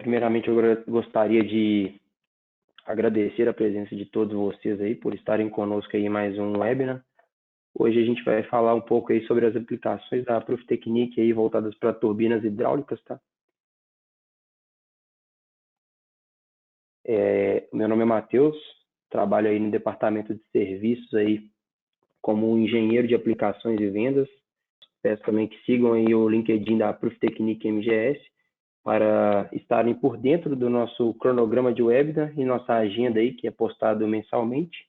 Primeiramente, eu gostaria de agradecer a presença de todos vocês aí por estarem conosco aí em mais um webinar. Hoje a gente vai falar um pouco aí sobre as aplicações da Proftechnic aí voltadas para turbinas hidráulicas, tá? Meu nome é Matheus, trabalho aí no departamento de serviços aí como engenheiro de aplicações e vendas. Peço também que sigam aí o LinkedIn da Proftechnic MGS para estarem por dentro do nosso cronograma de webinar e nossa agenda aí, que é postado mensalmente.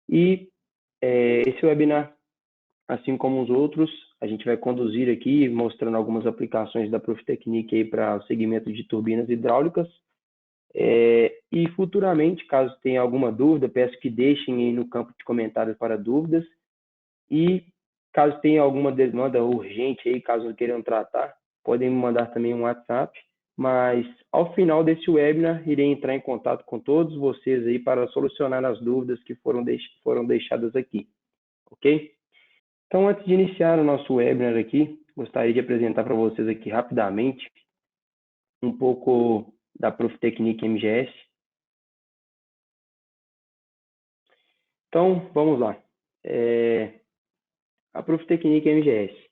E esse webinar, assim como os outros, a gente vai conduzir aqui mostrando algumas aplicações da Proftechnic aí para o segmento de turbinas hidráulicas. E futuramente, caso tenha alguma dúvida, peço que deixem aí no campo de comentários para dúvidas. E caso tenha alguma demanda urgente aí, caso queiram tratar, podem me mandar também um WhatsApp. Mas ao final desse webinar, irei entrar em contato com todos vocês aí para solucionar as dúvidas que foram deixadas aqui, ok? Então, antes de iniciar o nosso webinar aqui, gostaria de apresentar para vocês aqui rapidamente um pouco da Proftechnic MGS. Então, vamos lá. A Proftechnic MGS.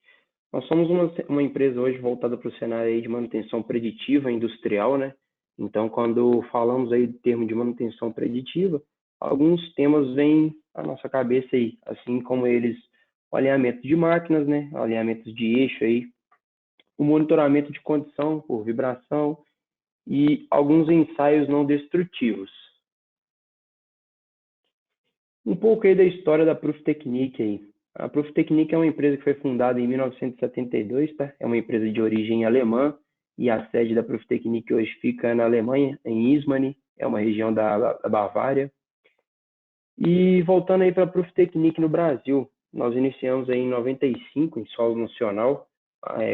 Nós somos uma empresa hoje voltada para o cenário aí de manutenção preditiva industrial, né? Então, quando falamos aí do termo de manutenção preditiva, alguns temas vêm à nossa cabeça aí, assim como eles, o alinhamento de máquinas, né? Alinhamentos de eixo aí, o monitoramento de condição por vibração e alguns ensaios não destrutivos. Um pouco aí da história da Proftechnic aí. A Proftechnic é uma empresa que foi fundada em 1972, tá? É uma empresa de origem alemã e a sede da Proftechnic hoje fica na Alemanha, em Ismaning, é uma região da Bavária. E voltando aí para a Proftechnic no Brasil, nós iniciamos aí em 95 em solo nacional,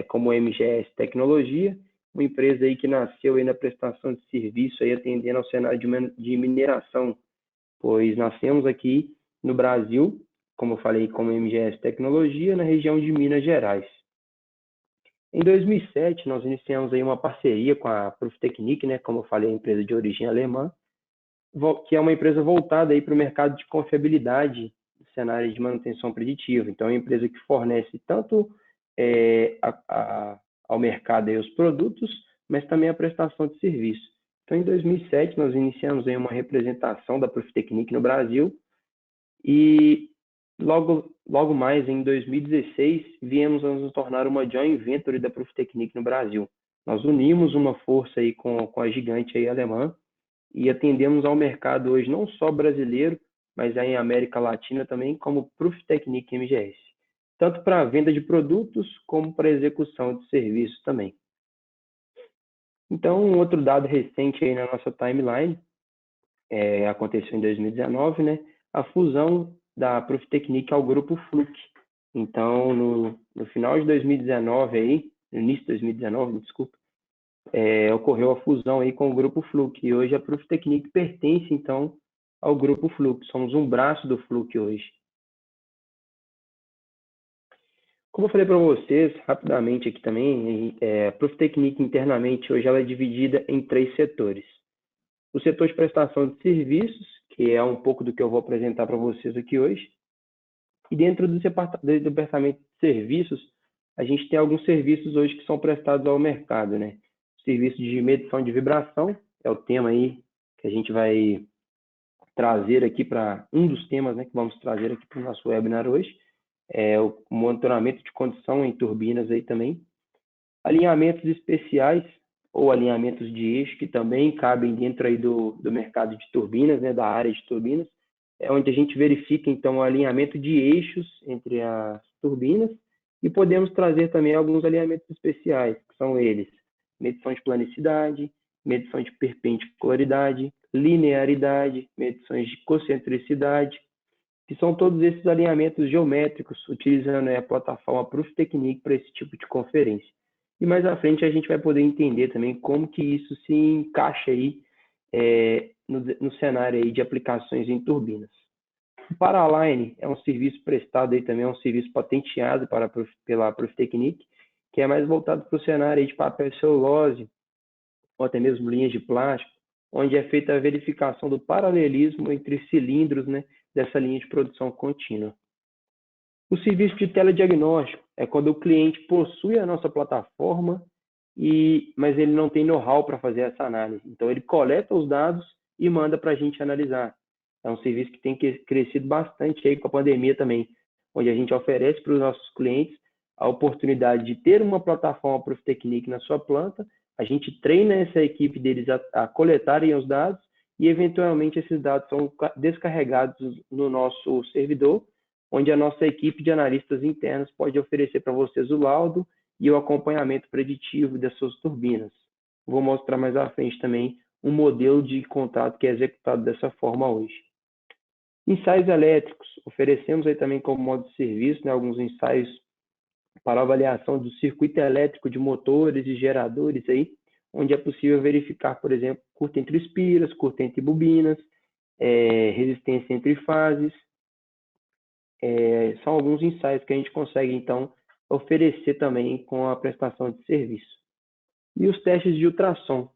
como MGS Tecnologia, uma empresa aí que nasceu aí na prestação de serviço aí atendendo ao cenário de mineração, pois nascemos aqui no Brasil, como eu falei, como MGS Tecnologia, na região de Minas Gerais. Em 2007, nós iniciamos aí uma parceria com a Proftechnic, né, como eu falei, a empresa de origem alemã, que é uma empresa voltada aí para o mercado de confiabilidade no cenário de manutenção preditiva. Então, é uma empresa que fornece tanto ao mercado aí os produtos, mas também a prestação de serviço. Então, em 2007, nós iniciamos aí uma representação da Proftechnic no Brasil e logo mais, em 2016, viemos a nos tornar uma joint venture da Proftechnic no Brasil. Nós unimos uma força aí com a gigante aí alemã e atendemos ao mercado hoje não só brasileiro, mas aí em América Latina também, como Proftechnic MGS. Tanto para a venda de produtos, como para a execução de serviços também. Então, um outro dado recente aí na nossa timeline, aconteceu em 2019, né? A fusão da Proftechnic ao grupo Fluke. Então, no final de 2019 aí, no início de 2019, desculpa, ocorreu a fusão aí com o grupo Fluke. E hoje a Proftechnic pertence, então, ao grupo Fluke. Somos um braço do Fluke hoje. Como eu falei para vocês, rapidamente aqui também, a Proftechnic internamente hoje ela é dividida em 3 setores. O setor de prestação de serviços, que é um pouco do que eu vou apresentar para vocês aqui hoje. E dentro do departamento de serviços, a gente tem alguns serviços hoje que são prestados ao mercado, né? Serviço de medição de vibração, é o tema aí que a gente vai trazer aqui para um dos temas, né, que vamos trazer aqui para o nosso webinar hoje. O monitoramento de condição em turbinas aí também. Alinhamentos especiais ou alinhamentos de eixo, que também cabem dentro aí do mercado de turbinas, né, da área de turbinas, onde a gente verifica, então, o alinhamento de eixos entre as turbinas e podemos trazer também alguns alinhamentos especiais, que são eles: medição de planicidade, medição de perpendicularidade, linearidade, medições de concentricidade, que são todos esses alinhamentos geométricos, utilizando a plataforma Proftechnic para esse tipo de conferência. E mais à frente a gente vai poder entender também como que isso se encaixa aí no cenário aí de aplicações em turbinas. O Paraline é um serviço prestado aí também, é um serviço patenteado pela Proftechnic, que é mais voltado para o cenário aí de papel e celulose, ou até mesmo linhas de plástico, onde é feita a verificação do paralelismo entre cilindros, né, dessa linha de produção contínua. O serviço de telediagnóstico é quando o cliente possui a nossa plataforma, mas ele não tem know-how para fazer essa análise. Então, ele coleta os dados e manda para a gente analisar. É um serviço que tem crescido bastante aí com a pandemia também, onde a gente oferece para os nossos clientes a oportunidade de ter uma plataforma ProfTechnic na sua planta, a gente treina essa equipe deles a coletarem os dados e, eventualmente, esses dados são descarregados no nosso servidor, onde a nossa equipe de analistas internos pode oferecer para vocês o laudo e o acompanhamento preditivo das suas turbinas. Vou mostrar mais à frente também um modelo de contrato que é executado dessa forma hoje. Ensaios elétricos. Oferecemos aí também como modo de serviço, né, alguns ensaios para avaliação do circuito elétrico de motores e geradores aí, onde é possível verificar, por exemplo, curto entre espiras, curto entre bobinas, resistência entre fases. São alguns ensaios que a gente consegue, então, oferecer também com a prestação de serviço. E os testes de ultrassom,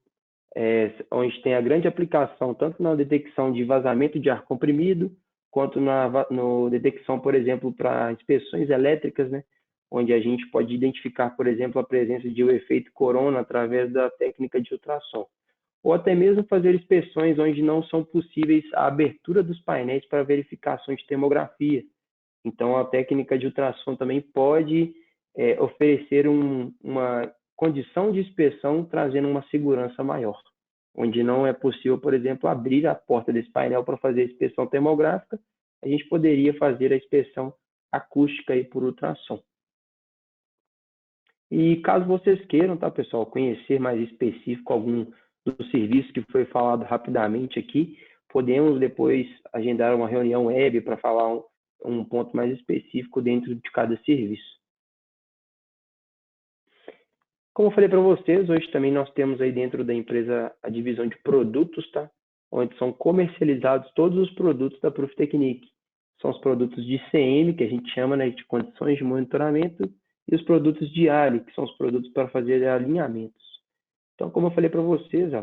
onde tem a grande aplicação tanto na detecção de vazamento de ar comprimido, quanto na detecção, por exemplo, para inspeções elétricas, né? Onde a gente pode identificar, por exemplo, a presença de um efeito corona através da técnica de ultrassom. Ou até mesmo fazer inspeções onde não são possíveis a abertura dos painéis para verificações de termografia. Então, a técnica de ultrassom também pode oferecer uma condição de inspeção, trazendo uma segurança maior, onde não é possível, por exemplo, abrir a porta desse painel para fazer a inspeção termográfica, a gente poderia fazer a inspeção acústica aí por ultrassom. E caso vocês queiram, tá, pessoal, conhecer mais específico algum dos serviços que foi falado rapidamente aqui, podemos depois agendar uma reunião web para falar um ponto mais específico dentro de cada serviço. Como eu falei para vocês, hoje também nós temos aí dentro da empresa a divisão de produtos, tá? Onde são comercializados todos os produtos da ProfTechnic. São os produtos de CM, que a gente chama, né, de condições de monitoramento, e os produtos de ALI, que são os produtos para fazer alinhamentos. Então, como eu falei para vocês,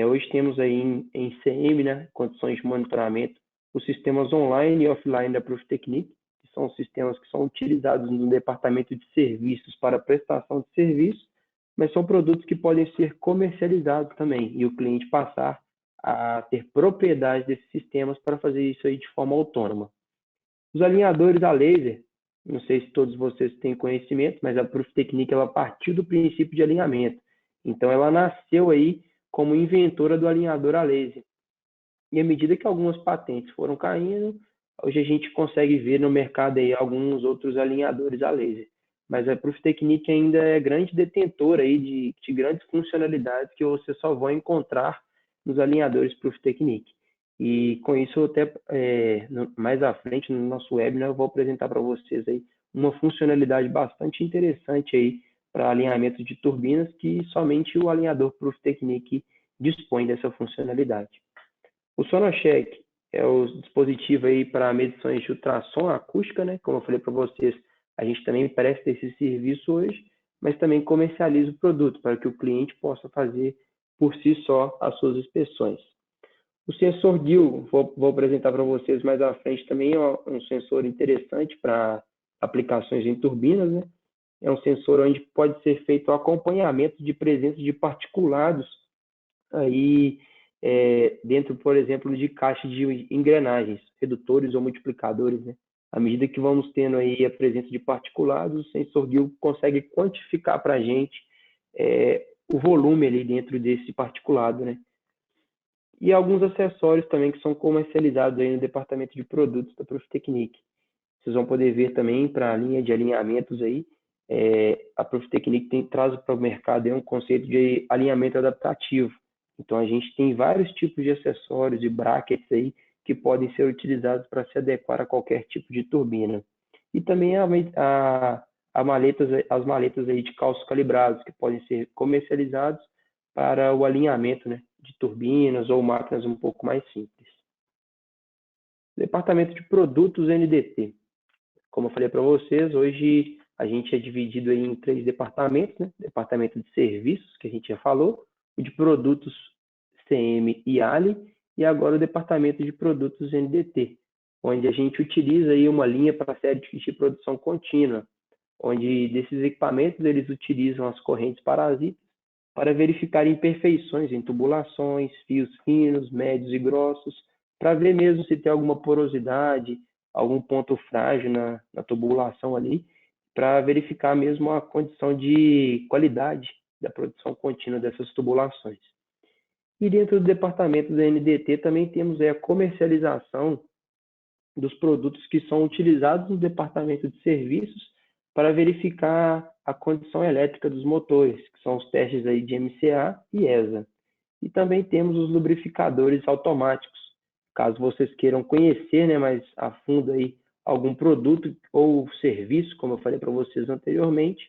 hoje temos aí em CM, né, condições de monitoramento, os sistemas online e offline da ProfTechnic, que são os sistemas que são utilizados no departamento de serviços para prestação de serviço, mas são produtos que podem ser comercializados também, e o cliente passar a ter propriedade desses sistemas para fazer isso aí de forma autônoma. Os alinhadores a laser, não sei se todos vocês têm conhecimento, mas a ProfTechnic ela partiu do princípio de alinhamento. Então, ela nasceu aí como inventora do alinhador a laser. E à medida que algumas patentes foram caindo, hoje a gente consegue ver no mercado aí alguns outros alinhadores a laser. Mas a ProfTechnic ainda é grande detentora aí de grandes funcionalidades que você só vai encontrar nos alinhadores ProfTechnic. E com isso, até mais à frente no nosso webinar, eu vou apresentar para vocês aí uma funcionalidade bastante interessante aí para alinhamento de turbinas, que somente o alinhador ProfTechnic dispõe dessa funcionalidade. O Sonocheck é o dispositivo aí para medições de ultrassom acústica, né? Como eu falei para vocês, a gente também presta esse serviço hoje, mas também comercializa o produto para que o cliente possa fazer por si só as suas inspeções. O sensor GIL, vou apresentar para vocês mais à frente, também é um sensor interessante para aplicações em turbinas, né? É um sensor onde pode ser feito o acompanhamento de presença de particulados aí dentro, por exemplo, de caixas de engrenagens, redutores ou multiplicadores, né? À medida que vamos tendo aí a presença de particulados, o sensor GIL consegue quantificar para a gente o volume ali dentro desse particulado, né? E alguns acessórios também que são comercializados aí no departamento de produtos da ProfTechnic. Vocês vão poder ver também para a linha de alinhamentos aí, a ProfTechnic traz para o mercado aí um conceito de alinhamento adaptativo. Então, a gente tem vários tipos de acessórios e brackets aí que podem ser utilizados para se adequar a qualquer tipo de turbina. E também as maletas aí de calços calibrados, que podem ser comercializados para o alinhamento, né, de turbinas ou máquinas um pouco mais simples. Departamento de produtos NDT. Como eu falei para vocês, hoje a gente é dividido em 3 departamentos, né? Departamento de serviços, que a gente já falou, o de produtos CM e ALI, e agora o departamento de produtos NDT, onde a gente utiliza aí uma linha para série de produção contínua, onde desses equipamentos eles utilizam as correntes parasitas para verificar imperfeições em tubulações, fios finos, médios e grossos, para ver mesmo se tem alguma porosidade, algum ponto frágil na tubulação ali, para verificar mesmo a condição de qualidade da produção contínua dessas tubulações. E dentro do departamento da NDT também temos a comercialização dos produtos que são utilizados no departamento de serviços para verificar a condição elétrica dos motores, que são os testes aí de MCA e ESA. E também temos os lubrificadores automáticos. Caso vocês queiram conhecer, né, mais a fundo aí algum produto ou serviço, como eu falei para vocês anteriormente,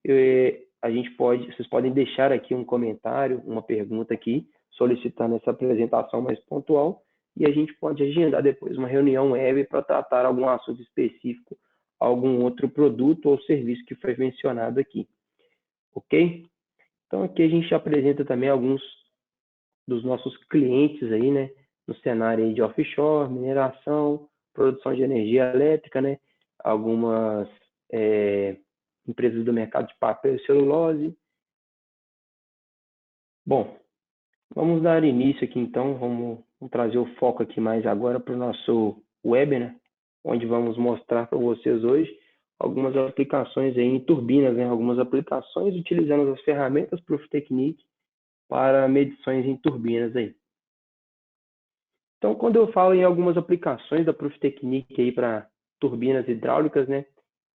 vocês podem deixar aqui um comentário, uma pergunta aqui, solicitando essa apresentação mais pontual, e a gente pode agendar depois uma reunião web para tratar algum assunto específico, algum outro produto ou serviço que foi mencionado aqui. Ok? Então aqui a gente apresenta também alguns dos nossos clientes aí, né, no cenário aí de offshore, mineração, produção de energia elétrica, né, algumas empresas do mercado de papel e celulose. Bom, vamos dar início aqui então, vamos trazer o foco aqui mais agora para o nosso webinar, onde vamos mostrar para vocês hoje algumas aplicações aí em turbinas, né? Algumas aplicações utilizando as ferramentas Proof Technique para medições em turbinas aí. Então, quando eu falo em algumas aplicações da Proof Technique aí para turbinas hidráulicas, né?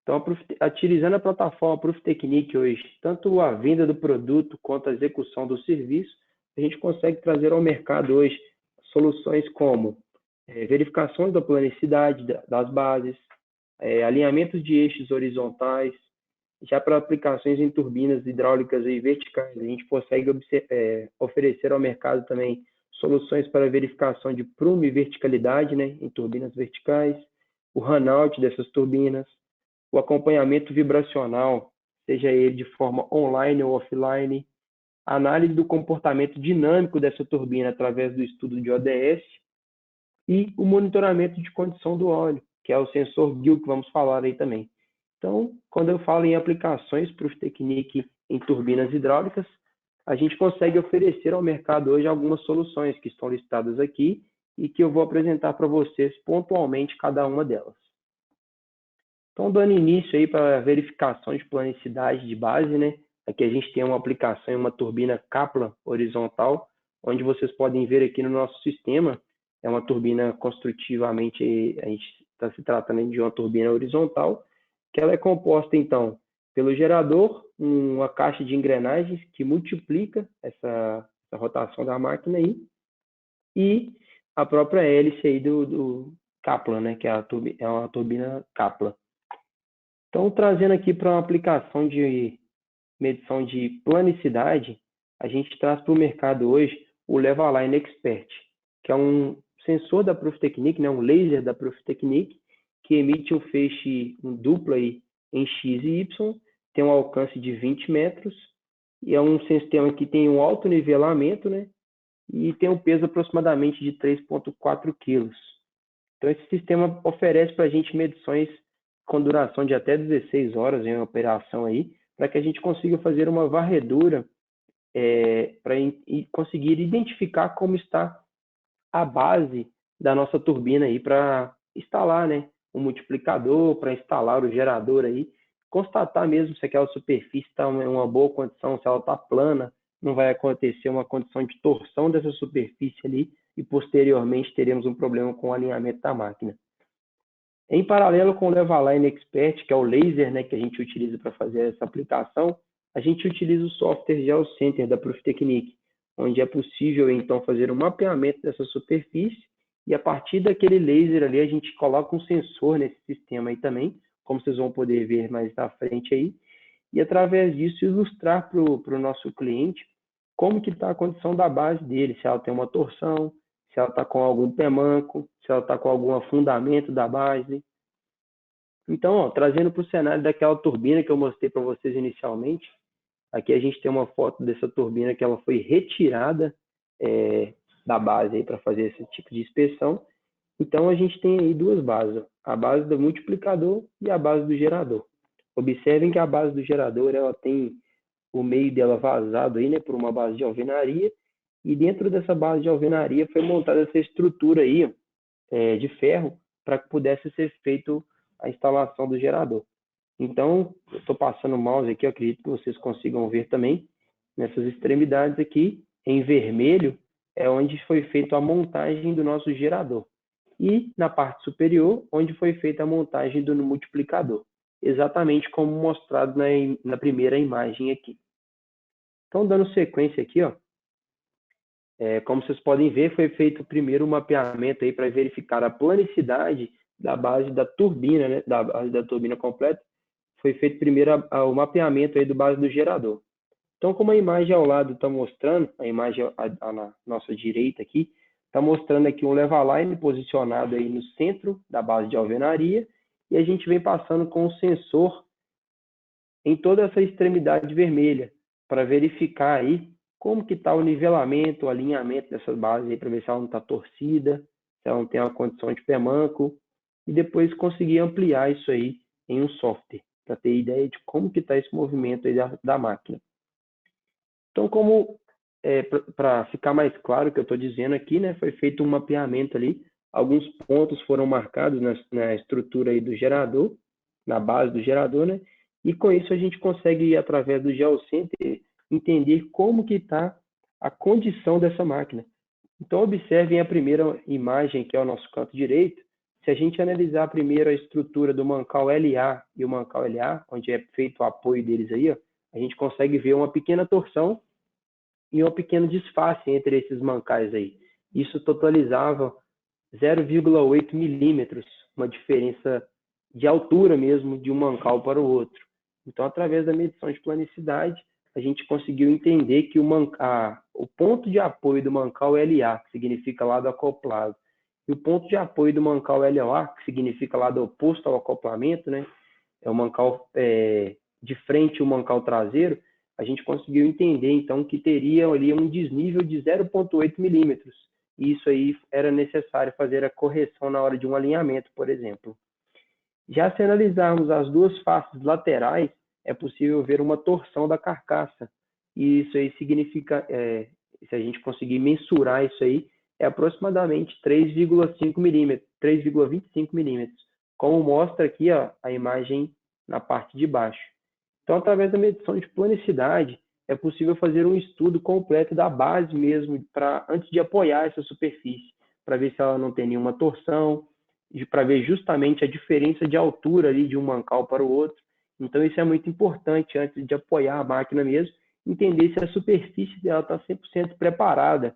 Então, utilizando a plataforma Proof Technique hoje, tanto a venda do produto quanto a execução do serviço, a gente consegue trazer ao mercado hoje soluções como verificações da planicidade das bases, alinhamentos de eixos horizontais. Já para aplicações em turbinas hidráulicas e verticais, a gente consegue oferecer ao mercado também soluções para verificação de prumo e verticalidade, né, em turbinas verticais, o run-out dessas turbinas, o acompanhamento vibracional, seja ele de forma online ou offline, a análise do comportamento dinâmico dessa turbina através do estudo de ODS e o monitoramento de condição do óleo, que é o sensor GIL que vamos falar aí também. Então, quando eu falo em aplicações Proof Technique em turbinas hidráulicas, a gente consegue oferecer ao mercado hoje algumas soluções que estão listadas aqui e que eu vou apresentar para vocês pontualmente cada uma delas. Então, dando início aí para a verificação de planicidade de base, né? Aqui a gente tem uma aplicação em uma turbina Kaplan horizontal, onde vocês podem ver aqui no nosso sistema, é uma turbina construtivamente, a gente está se tratando de uma turbina horizontal, que ela é composta, então, pelo gerador, uma caixa de engrenagens que multiplica essa rotação da máquina aí, e a própria hélice aí do Kaplan, né? Que é uma turbina Kaplan. Então, trazendo aqui para uma aplicação de medição de planicidade, a gente traz para o mercado hoje o Levaline Expert, que é um sensor da Proof Technique, né, um laser da Proof Technique, que emite um feixe duplo aí em X e Y, tem um alcance de 20 metros, e é um sistema que tem um alto nivelamento, né, e tem um peso aproximadamente de 3,4 kg. Então, esse sistema oferece para a gente medições com duração de até 16 horas em operação aí, para que a gente consiga fazer uma varredura para conseguir identificar como está a base da nossa turbina aí para instalar, né, o multiplicador, para instalar o gerador aí, constatar mesmo se aquela superfície está em uma boa condição, se ela está plana, não vai acontecer uma condição de torção dessa superfície ali e posteriormente teremos um problema com o alinhamento da máquina. Em paralelo com o Levaline Expert, que é o laser, né, que a gente utiliza para fazer essa aplicação, a gente utiliza o software GeoCenter da Proof Technique, onde é possível então fazer um mapeamento dessa superfície e a partir daquele laser ali a gente coloca um sensor nesse sistema aí também, como vocês vão poder ver mais na frente aí, e através disso ilustrar para o nosso cliente como que está a condição da base dele, se ela tem uma torção, se ela está com algum pé manco, se ela está com algum afundamento da base. Então, trazendo para o cenário daquela turbina que eu mostrei para vocês inicialmente, Aqui a gente tem uma foto dessa turbina que ela foi retirada da base para fazer esse tipo de inspeção. Então, a gente tem aí duas bases, a base do multiplicador e a base do gerador. Observem que a base do gerador ela tem o meio dela vazado aí, né, por uma base de alvenaria, e dentro dessa base de alvenaria foi montada essa estrutura aí de ferro para que pudesse ser feito a instalação do gerador. Então, eu estou passando o mouse aqui, eu acredito que vocês consigam ver também, nessas extremidades aqui, em vermelho, é onde foi feita a montagem do nosso gerador. E na parte superior, onde foi feita a montagem do multiplicador. Exatamente como mostrado na primeira imagem aqui. Então, dando sequência aqui, ó, como vocês podem ver, foi feito primeiro o mapeamento aí para verificar a planicidade da base da turbina, né, da base da turbina completa. Foi feito primeiro o mapeamento aí do base do gerador. Então, como a imagem ao lado está mostrando, a imagem na nossa direita aqui, está mostrando aqui um lever-line posicionado aí no centro da base de alvenaria, e a gente vem passando com o sensor em toda essa extremidade vermelha, para verificar aí como que está o nivelamento, o alinhamento dessa base aí, para ver se ela não está torcida, se ela não tem uma condição de pé manco, e depois conseguir ampliar isso aí em um software, para ter ideia de como que está esse movimento aí da máquina. Então, para ficar mais claro o que eu estou dizendo aqui, né, foi feito um mapeamento ali, alguns pontos foram marcados na estrutura aí do gerador, na base do gerador, né, e com isso a gente consegue, através do GeoCenter, entender como que está a condição dessa máquina. Então, observem a primeira imagem, que é o nosso canto direito. Se a gente analisar primeiro a estrutura do mancal LA e o mancal LA, onde é feito o apoio deles aí, ó, a gente consegue ver uma pequena torção e um pequeno desface entre esses mancais aí. Isso totalizava 0,8 milímetros, uma diferença de altura mesmo de um mancal para o outro. Então, através da medição de planicidade, a gente conseguiu entender que o ponto de apoio do mancal LA, que significa lado acoplado, e o ponto de apoio do mancal LOA, que significa lado oposto ao acoplamento, né? É o mancal de frente e o mancal traseiro, a gente conseguiu entender, então, que teria ali um desnível de 0,8 milímetros. E isso aí era necessário fazer a correção na hora de um alinhamento, por exemplo. Já se analisarmos as duas faces laterais, é possível ver uma torção da carcaça. E isso aí significa, se a gente conseguir mensurar isso aí, é aproximadamente 3,5 milímetros, 3,25 milímetros, como mostra aqui ó, a imagem na parte de baixo. Então, através da medição de planicidade, é possível fazer um estudo completo da base mesmo, antes de apoiar essa superfície, para ver se ela não tem nenhuma torção, para ver justamente a diferença de altura ali de um mancal para o outro. Então, isso é muito importante antes de apoiar a máquina mesmo, entender se a superfície dela está 100% preparada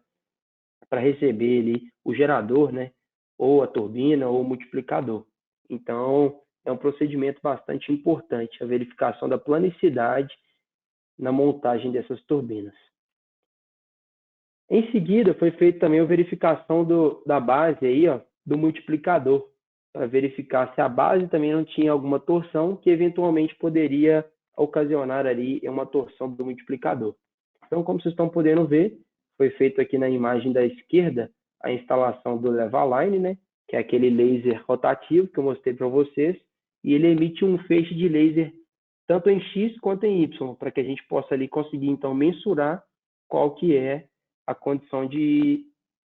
para receber ali o gerador, né? Ou a turbina, ou o multiplicador. Então, é um procedimento bastante importante, a verificação da planicidade na montagem dessas turbinas. Em seguida, foi feita também a verificação da base aí, ó, do multiplicador, para verificar se a base também não tinha alguma torção que eventualmente poderia ocasionar ali uma torção do multiplicador. Então, como vocês estão podendo ver, foi feito aqui na imagem da esquerda a instalação do lever-line, né, que é aquele laser rotativo que eu mostrei para vocês, e ele emite um feixe de laser tanto em X quanto em Y, para que a gente possa ali conseguir então mensurar qual que é a condição de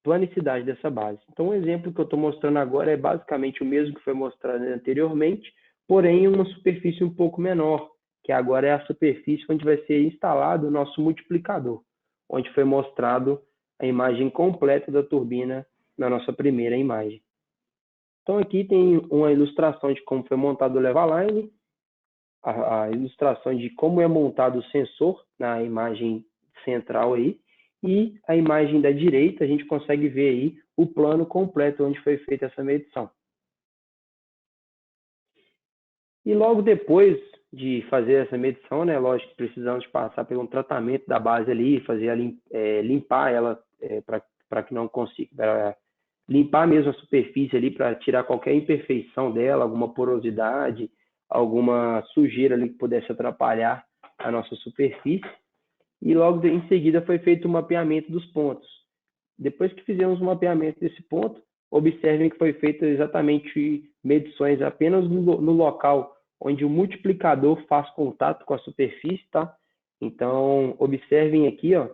planicidade dessa base. Então, o exemplo que eu estou mostrando agora é basicamente o mesmo que foi mostrado anteriormente, porém uma superfície um pouco menor, que agora é a superfície onde vai ser instalado o nosso multiplicador, onde foi mostrado a imagem completa da turbina na nossa primeira imagem. Então, aqui tem uma ilustração de como foi montado o lever-line, a ilustração de como é montado o sensor na imagem central aí, e a imagem da direita a gente consegue ver aí o plano completo onde foi feita essa medição. E logo depois de fazer essa medição, né, lógico que precisamos passar por um tratamento da base ali, fazer limpar ela para que não consiga, limpar mesmo a superfície ali para tirar qualquer imperfeição dela, alguma porosidade, alguma sujeira ali que pudesse atrapalhar a nossa superfície e logo em seguida foi feito o mapeamento dos pontos. Depois que fizemos o mapeamento desse ponto, observem que foi feito exatamente medições apenas no local onde o multiplicador faz contato com a superfície, tá? Então, observem aqui, ó,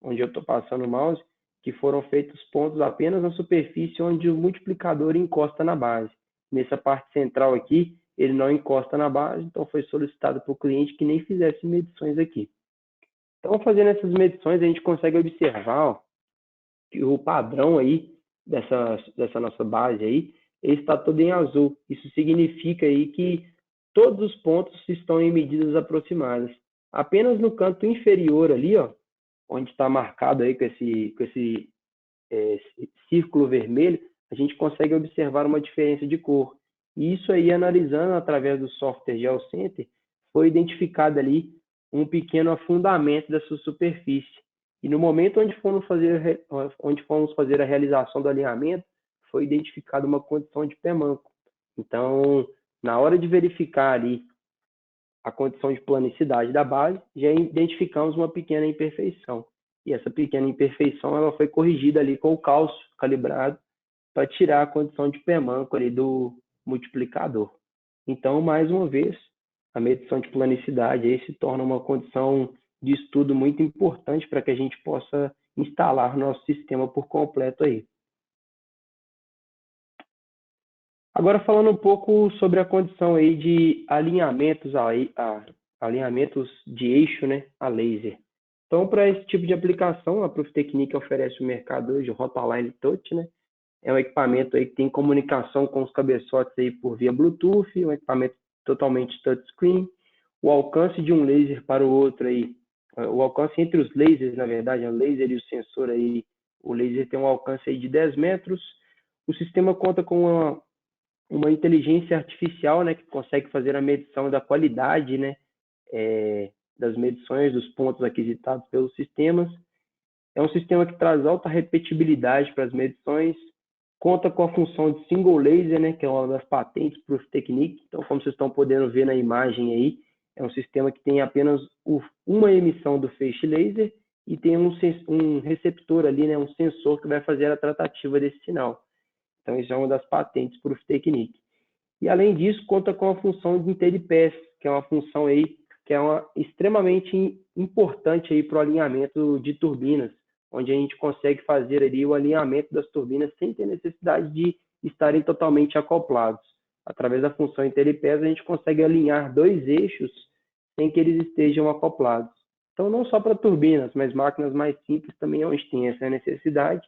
onde eu estou passando o mouse, que foram feitos pontos apenas na superfície onde o multiplicador encosta na base. Nessa parte central aqui, ele não encosta na base, então foi solicitado para o cliente que nem fizesse medições aqui. Então, fazendo essas medições, a gente consegue observar, ó, que o padrão aí dessa nossa base aí, ele está todo em azul. Isso significa aí que todos os pontos estão em medidas aproximadas. Apenas no canto inferior ali, ó, onde está marcado aí com esse círculo vermelho, a gente consegue observar uma diferença de cor. E isso aí, analisando através do software GeoCenter, foi identificado ali um pequeno afundamento da sua superfície. E no momento onde fomos fazer a realização do alinhamento, foi identificada uma condição de pé manco. Então, na hora de verificar ali a condição de planicidade da base, já identificamos uma pequena imperfeição. E essa pequena imperfeição ela foi corrigida ali com o cálcio calibrado para tirar a condição de pé manco ali do multiplicador. Então, mais uma vez, a medição de planicidade aí se torna uma condição de estudo muito importante para que a gente possa instalar nosso sistema por completo aí. Agora falando um pouco sobre a condição aí de alinhamentos de eixo, né, a laser. Então, para esse tipo de aplicação, a Proftechnic oferece o mercado hoje o Rotaline Touch, né? É um equipamento aí que tem comunicação com os cabeçotes aí por via Bluetooth, um equipamento totalmente touchscreen. O alcance de um laser para o outro aí, o alcance entre os lasers, na verdade, o laser e o sensor aí, o laser tem um alcance aí de 10 metros. O sistema conta com uma inteligência artificial, né, que consegue fazer a medição da qualidade, né, das medições dos pontos aquisitados pelos sistemas. É um sistema que traz alta repetibilidade para as medições, conta com a função de single laser, né, que é uma das patentes Proftechnic. Então, como vocês estão podendo ver na imagem aí, é um sistema que tem apenas uma emissão do feixe laser e tem um receptor ali, né, um sensor que vai fazer a tratativa desse sinal. Então, isso é uma das patentes Proftechnic. E, além disso, conta com a função de interpass, que é uma função aí que é extremamente importante aí para o alinhamento de turbinas, onde a gente consegue fazer ali o alinhamento das turbinas sem ter necessidade de estarem totalmente acoplados. Através da função interpass, a gente consegue alinhar dois eixos sem que eles estejam acoplados. Então, não só para turbinas, mas máquinas mais simples também onde tem essa necessidade,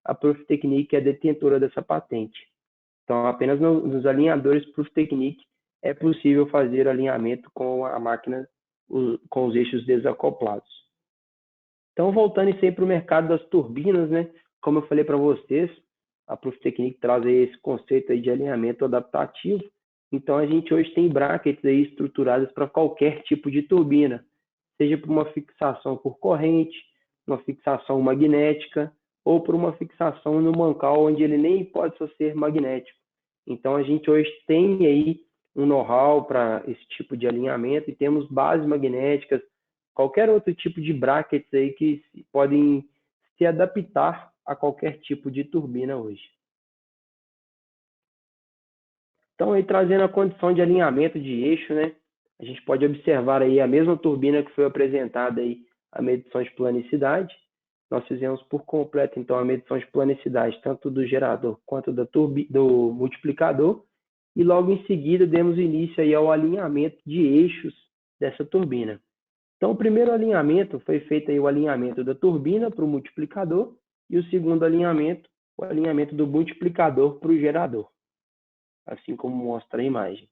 a Proftechnic é detentora dessa patente. Então, apenas nos alinhadores Proftechnic é possível fazer alinhamento com a máquina, com os eixos desacoplados. Então, voltando sempre para o mercado das turbinas, né? Como eu falei para vocês, a Proftechnic traz aí esse conceito aí de alinhamento adaptativo. Então, a gente hoje tem brackets aí estruturadas para qualquer tipo de turbina, seja por uma fixação por corrente, uma fixação magnética, ou por uma fixação no mancal, onde ele nem pode só ser magnético. Então, a gente hoje tem aí um know-how para esse tipo de alinhamento e temos bases magnéticas, qualquer outro tipo de brackets aí que podem se adaptar a qualquer tipo de turbina hoje. Então, aí trazendo a condição de alinhamento de eixo, né? A gente pode observar aí a mesma turbina que foi apresentada aí, a medição de planicidade. Nós fizemos por completo, então, a medição de planicidade, tanto do gerador quanto do multiplicador, e logo em seguida demos início aí ao alinhamento de eixos dessa turbina. Então, o primeiro alinhamento foi feito aí o alinhamento da turbina para o multiplicador, e o segundo alinhamento, o alinhamento do multiplicador para o gerador, assim como mostra a imagem.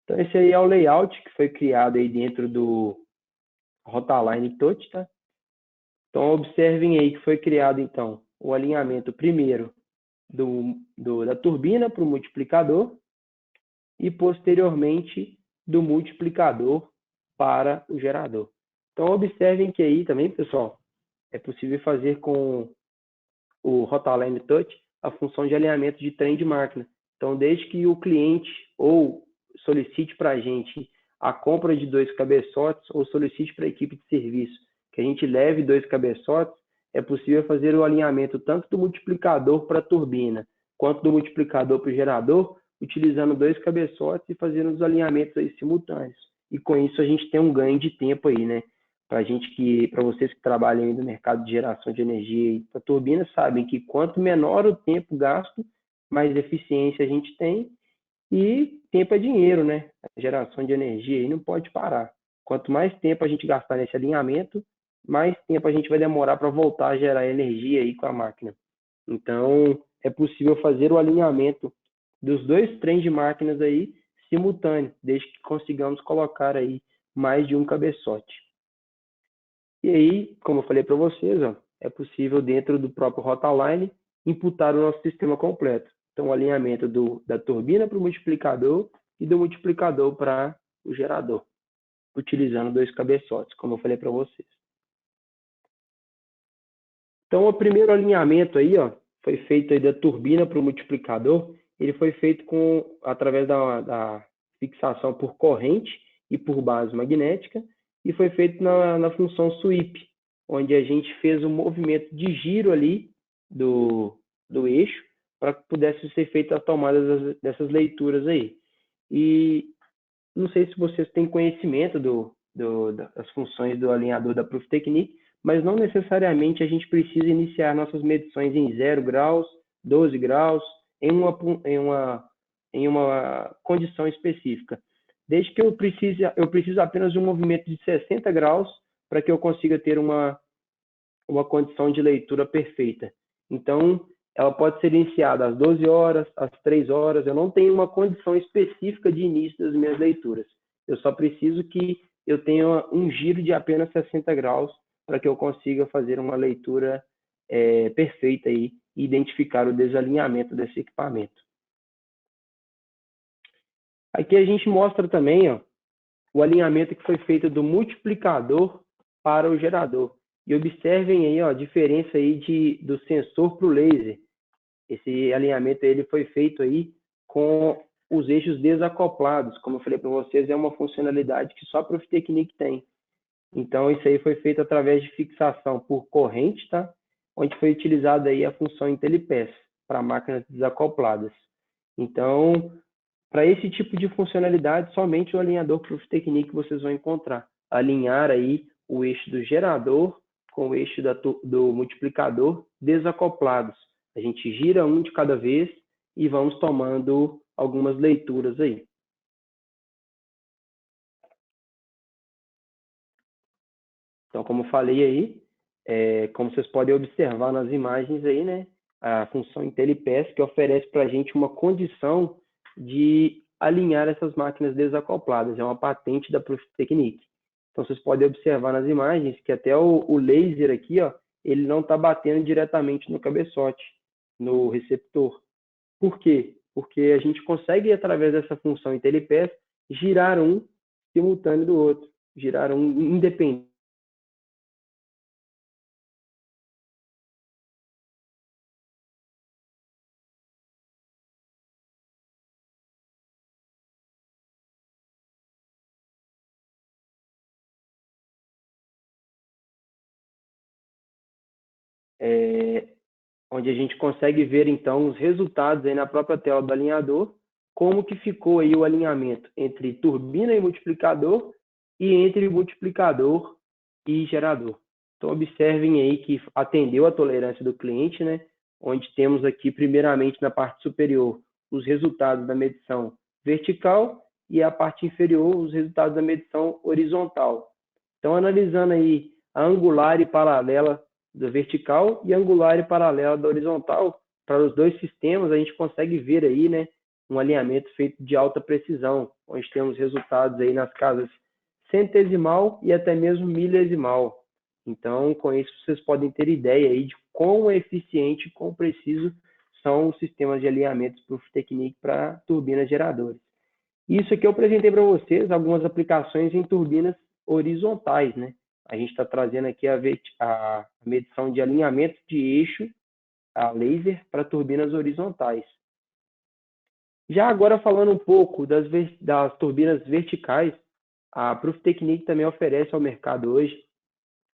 Então, esse aí é o layout que foi criado aí dentro do Rotaline Touch, tá? Então, observem aí que foi criado, então, o alinhamento primeiro da turbina para o multiplicador e, posteriormente, do multiplicador para o gerador. Então, observem que aí também, pessoal, é possível fazer com o Rotaline Touch a função de alinhamento de trem de máquina. Então, desde que o cliente ou solicite para a gente a compra de 2 cabeçotes ou solicite para a equipe de serviço que a gente leve 2 cabeçotes, é possível fazer o alinhamento tanto do multiplicador para a turbina, quanto do multiplicador para o gerador, utilizando 2 cabeçotes e fazendo os alinhamentos aí simultâneos. E com isso a gente tem um ganho de tempo aí, né? Para vocês que trabalham aí no mercado de geração de energia e para turbina, sabem que quanto menor o tempo gasto, mais eficiência a gente tem e tempo é dinheiro, né? A geração de energia aí não pode parar. Quanto mais tempo a gente gastar nesse alinhamento, mais tempo a gente vai demorar para voltar a gerar energia aí com a máquina. Então, é possível fazer o alinhamento dos 2 trens de máquinas aí simultâneo, desde que consigamos colocar aí mais de um cabeçote. E aí, como eu falei para vocês, ó, é possível dentro do próprio Rotaline imputar o nosso sistema completo. Então, o alinhamento da turbina para o multiplicador e do multiplicador para o gerador, utilizando 2 cabeçotes, como eu falei para vocês. Então, o primeiro alinhamento aí, ó, foi feito aí da turbina para o multiplicador. Ele foi feito através da fixação por corrente e por base magnética, e foi feito na função sweep, onde a gente fez um movimento de giro ali do eixo para que pudesse ser feita a tomada dessas leituras aí. E não sei se vocês têm conhecimento das funções do alinhador da Proof Technique, mas não necessariamente a gente precisa iniciar nossas medições em 0 graus, 12 graus, em uma condição específica. Desde que eu preciso apenas de um movimento de 60 graus para que eu consiga ter uma condição de leitura perfeita. Então, ela pode ser iniciada às 12 horas, às 3 horas. Eu não tenho uma condição específica de início das minhas leituras. Eu só preciso que eu tenha um giro de apenas 60 graus para que eu consiga fazer uma leitura perfeita aí e identificar o desalinhamento desse equipamento. Aqui a gente mostra também, ó, o alinhamento que foi feito do multiplicador para o gerador. E observem aí, ó, a diferença aí do sensor para o laser. Esse alinhamento ele foi feito aí com os eixos desacoplados. Como eu falei para vocês, é uma funcionalidade que só a Proof Technique tem. Então, isso aí foi feito através de fixação por corrente, tá? Onde foi utilizada aí a função IntelliPass para máquinas desacopladas. Então, para esse tipo de funcionalidade, somente o alinhador Proof Technique vocês vão encontrar. Alinhar aí o eixo do gerador com o eixo do multiplicador desacoplados. A gente gira um de cada vez e vamos tomando algumas leituras aí. Então, como falei aí, como vocês podem observar nas imagens aí, né, a função IntelliPass que oferece para a gente uma condição de alinhar essas máquinas desacopladas. É uma patente da Proof Technique. Então, vocês podem observar nas imagens que até o laser aqui, ó, ele não está batendo diretamente no cabeçote, no receptor. Por quê? Porque a gente consegue, através dessa função IntelliPass, girar um simultâneo do outro, girar um independente. Onde a gente consegue ver, então, os resultados aí na própria tela do alinhador, como que ficou aí o alinhamento entre turbina e multiplicador e entre multiplicador e gerador. Então, observem aí que atendeu a tolerância do cliente, né? Onde temos aqui, primeiramente, na parte superior, os resultados da medição vertical e a parte inferior, os resultados da medição horizontal. Então, analisando aí a angular e paralela da vertical e angular e paralela da horizontal, para os dois sistemas, a gente consegue ver aí, né, um alinhamento feito de alta precisão, onde temos resultados aí nas casas centesimal e até mesmo milesimal. Então, com isso, vocês podem ter ideia aí de quão eficiente e quão preciso são os sistemas de alinhamentos Proof Technique para turbinas geradoras. Isso aqui eu apresentei para vocês algumas aplicações em turbinas horizontais, né? A gente está trazendo aqui a medição de alinhamento de eixo a laser para turbinas horizontais. Já agora falando um pouco das turbinas verticais, A Proof Technique também oferece ao mercado hoje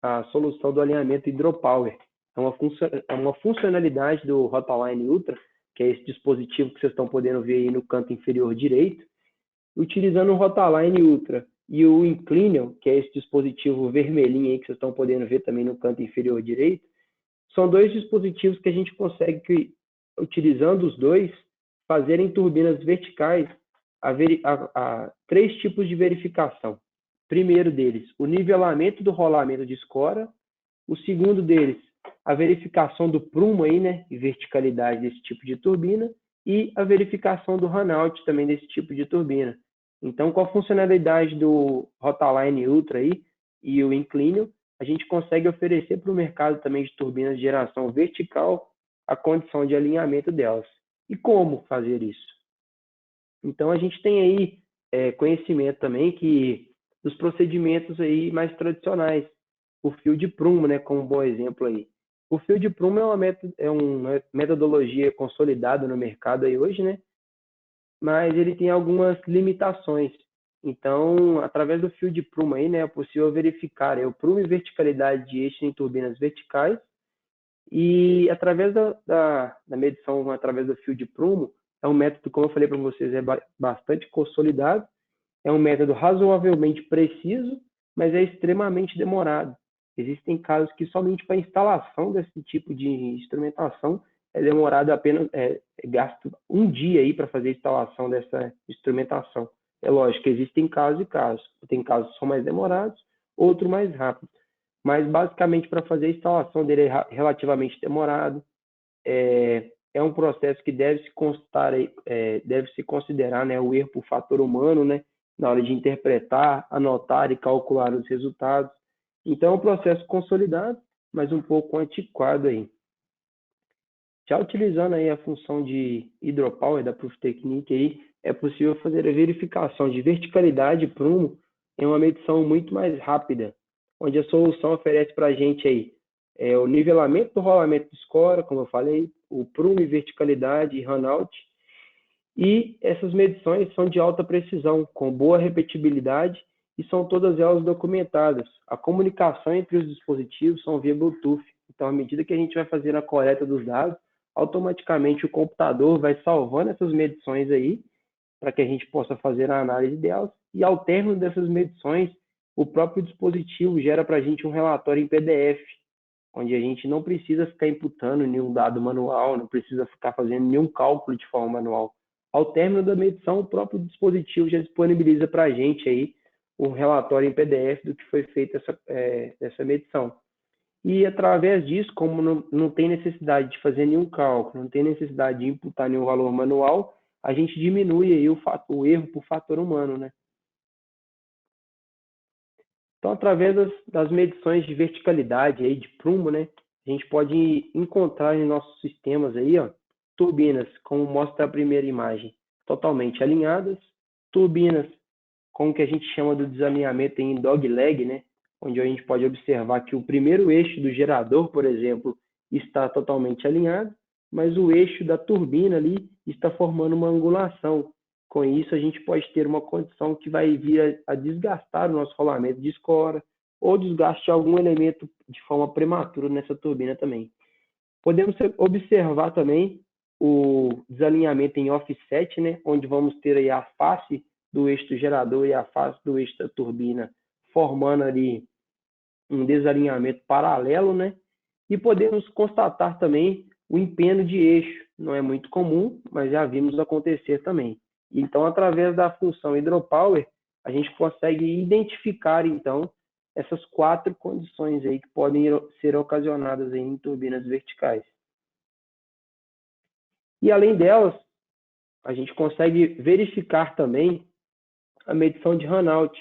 a solução do alinhamento hidropower. É uma funcionalidade do Rotaline Ultra, que é esse dispositivo que vocês estão podendo ver aí no canto inferior direito. Utilizando o Rotaline Ultra e o Inclinion, que é esse dispositivo vermelhinho aí que vocês estão podendo ver também no canto inferior direito, são dois dispositivos que a gente consegue, utilizando os dois, fazer em turbinas verticais três tipos de verificação. Primeiro deles, o nivelamento do rolamento de escora. O segundo deles, a verificação do prumo aí, né, e verticalidade desse tipo de turbina. E a verificação do runout também desse tipo de turbina. Então, com a funcionalidade do Rotaline Ultra aí e o Inclinion, a gente consegue oferecer para o mercado também de turbinas de geração vertical a condição de alinhamento delas. E como fazer isso? Então, a gente tem aí conhecimento também que dos procedimentos aí mais tradicionais, o fio de prumo, né, como um bom exemplo aí. O fio de prumo é uma metodologia consolidada no mercado aí hoje, né? Mas ele tem algumas limitações. Então, através do fio de prumo aí, né, é possível verificar o prumo e verticalidade de eixo em turbinas verticais e através da medição através do fio de prumo, é um método, como eu falei para vocês, é bastante consolidado, é um método razoavelmente preciso, mas é extremamente demorado. Existem casos que somente para a instalação desse tipo de instrumentação é demorado apenas, gasto um dia aí para fazer a instalação dessa instrumentação. É lógico que existem casos e casos. Tem casos que são mais demorados, outros mais rápidos. Mas basicamente para fazer a instalação dele é relativamente demorado. É um processo que deve se considerar, né, o erro por fator humano, né, na hora de interpretar, anotar e calcular os resultados. Então, é um processo consolidado, mas um pouco antiquado aí. Já utilizando aí a função de hidropower da Proof Technique aí, é possível fazer a verificação de verticalidade e prumo em uma medição muito mais rápida, onde a solução oferece para a gente aí o nivelamento do rolamento de escora, como eu falei, o prumo e verticalidade e runout, e essas medições são de alta precisão, com boa repetibilidade e são todas elas documentadas. A comunicação entre os dispositivos são via Bluetooth. Então, à medida que a gente vai fazer a coleta dos dados, automaticamente o computador vai salvando essas medições aí, para que a gente possa fazer a análise delas, e ao término dessas medições, o próprio dispositivo gera para a gente um relatório em PDF, onde a gente não precisa ficar imputando nenhum dado manual, não precisa ficar fazendo nenhum cálculo de forma manual. Ao término da medição, o próprio dispositivo já disponibiliza para a gente aí um relatório em PDF do que foi feita essa medição. E através disso, como não tem necessidade de fazer nenhum cálculo, não tem necessidade de imputar nenhum valor manual, a gente diminui aí o erro por fator humano, né? Então, através das medições de verticalidade aí, de prumo, né, a gente pode encontrar em nossos sistemas aí, ó, turbinas, como mostra a primeira imagem, totalmente alinhadas, turbinas com o que a gente chama do desalinhamento em dogleg, né, onde a gente pode observar que o primeiro eixo do gerador, por exemplo, está totalmente alinhado, mas o eixo da turbina ali está formando uma angulação. Com isso, a gente pode ter uma condição que vai vir a desgastar o nosso rolamento de escora ou desgaste algum elemento de forma prematura nessa turbina também. Podemos observar também o desalinhamento em offset, né, onde vamos ter aí a face do eixo do gerador e a face do eixo da turbina, formando ali um desalinhamento paralelo, né? E podemos constatar também o empeno de eixo. Não é muito comum, mas já vimos acontecer também. Então, através da função hidropower, a gente consegue identificar, então, essas quatro condições aí que podem ser ocasionadas aí em turbinas verticais. E, além delas, a gente consegue verificar também a medição de runout.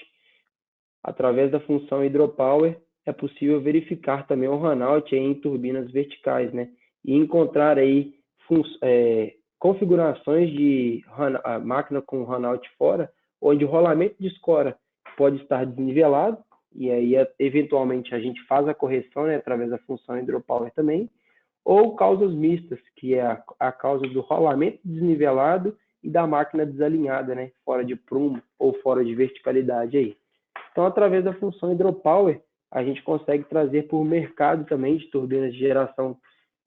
Através da função hidropower, é possível verificar também o runout em turbinas verticais, né? E encontrar aí configurações de máquina com runout fora, onde o rolamento de escora pode estar desnivelado, e aí eventualmente a gente faz a correção, né, através da função hidropower também, ou causas mistas, que é a causa do rolamento desnivelado e da máquina desalinhada, né, fora de prumo ou fora de verticalidade aí. Então, através da função hidropower, a gente consegue trazer para o mercado também de turbinas de geração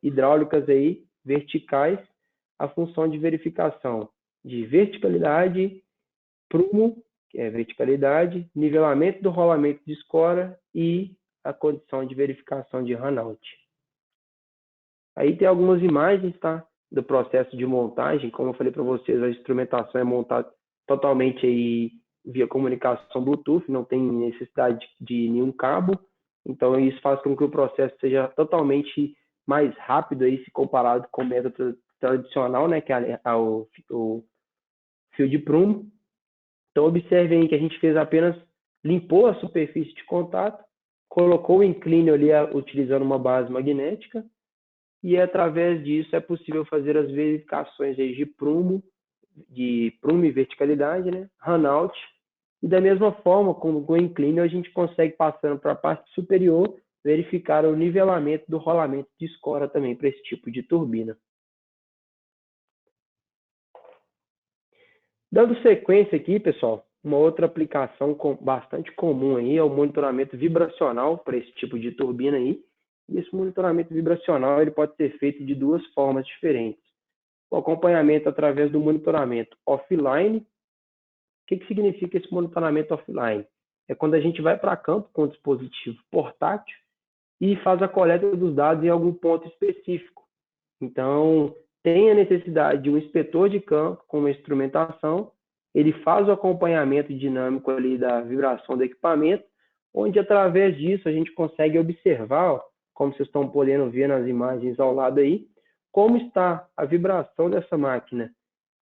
hidráulicas aí, verticais, a função de verificação de verticalidade, prumo, que é verticalidade, nivelamento do rolamento de escora e a condição de verificação de runout. Aí tem algumas imagens, tá? Do processo de montagem. Como eu falei para vocês, a instrumentação é montada totalmente aí via comunicação Bluetooth, não tem necessidade de nenhum cabo. Então, isso faz com que o processo seja totalmente mais rápido aí, se comparado com o método tradicional, né? Que é o fio de prumo. Então, observem aí que a gente fez apenas, limpou a superfície de contato, colocou o inclínio ali utilizando uma base magnética, e através disso é possível fazer as verificações aí de prumo e verticalidade, né? Runout, e da mesma forma, com o inclínio, a gente consegue, passando para a parte superior, verificar o nivelamento do rolamento de escora também para esse tipo de turbina. Dando sequência aqui, pessoal, uma outra aplicação bastante comum aí é o monitoramento vibracional para esse tipo de turbina aí. E esse monitoramento vibracional ele pode ser feito de duas formas diferentes. O acompanhamento através do monitoramento offline. O que significa esse monitoramento offline? É quando a gente vai para campo com o dispositivo portátil e faz a coleta dos dados em algum ponto específico. Então, tem a necessidade de um inspetor de campo com uma instrumentação, ele faz o acompanhamento dinâmico ali da vibração do equipamento, onde através disso a gente consegue observar, ó, como vocês estão podendo ver nas imagens ao lado aí, como está a vibração dessa máquina